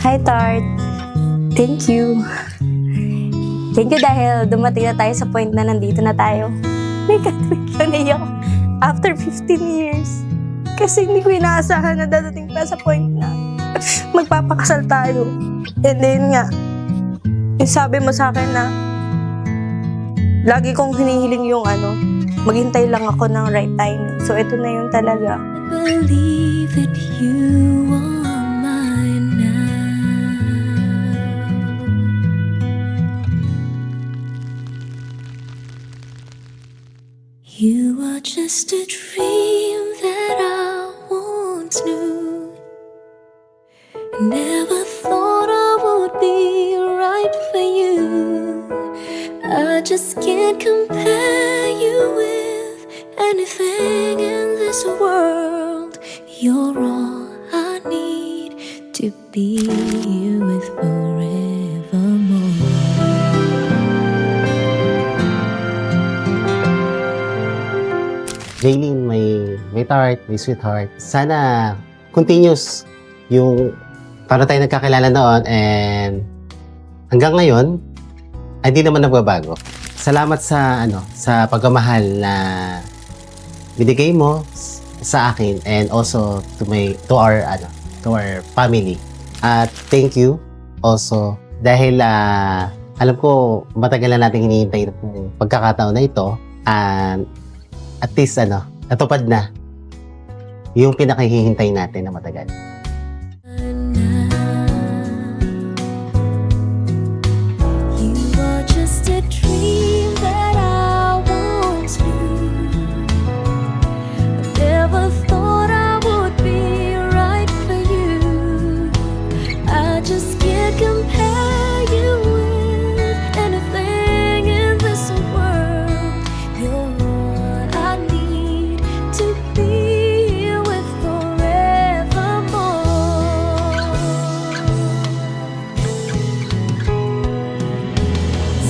Hi, Tart. Thank you. Thank you dahil dumating na tayo sa point na nandito na tayo. My God, biglang naiyak ako. After 15 years. Kasi hindi ko inaasahan na dadating pa sa point na magpapakasal tayo. And then nga, yung sabi mo sa akin na lagi kong hinihiling yung maghintay lang ako ng right time. So ito na yun talaga. Believe that you are mine now. You are just a dream that I once knew. Never thought I would be right for you. I just can't compare you with anything in this world. You're all I need to be here with forevermore. Jaylene, may Tart, may sweetheart. Sana continuous yung para tayo nagkakilala noon and hanggang ngayon, ay di naman nagbabago. Salamat sa sa pagmamahal na binigay mo sa akin and also to our family. At thank you also dahil alam ko matagal na nating hinihintay yung pagkakataon na ito and at least natupad na yung pinakahihintay natin na matagal. You are just a dream that I once knew. I never thought I would be right for you. I just can't compare you with anything in this world. You're all I need to be here with forevermore.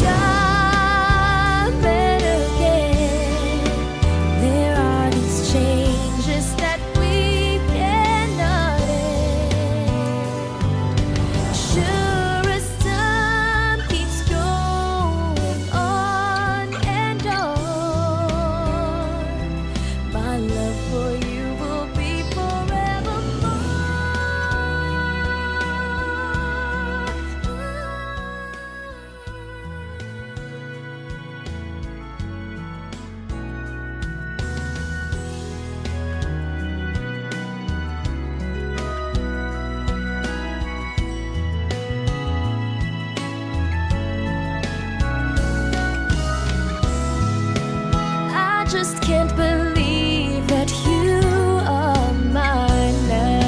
Time and again, there are these changes that we cannot end. Sure as time keeps going on and on, my love for you will be I just can't believe that you are mine now.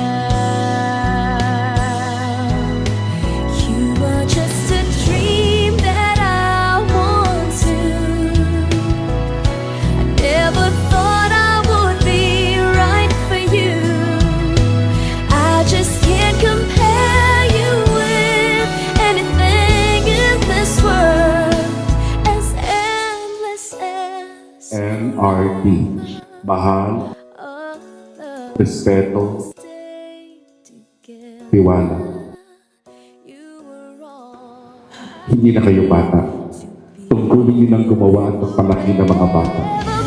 You are just a dream that I once knew. I never thought I would be right for you. I just can't compare you with anything in this world as endless as NRD. Mahal, love. respeto, Stay together. tiwala. You were all Hindi na kayo bata. Tungkulin niyo ng gumawa at magpalaki ng mga bata. ever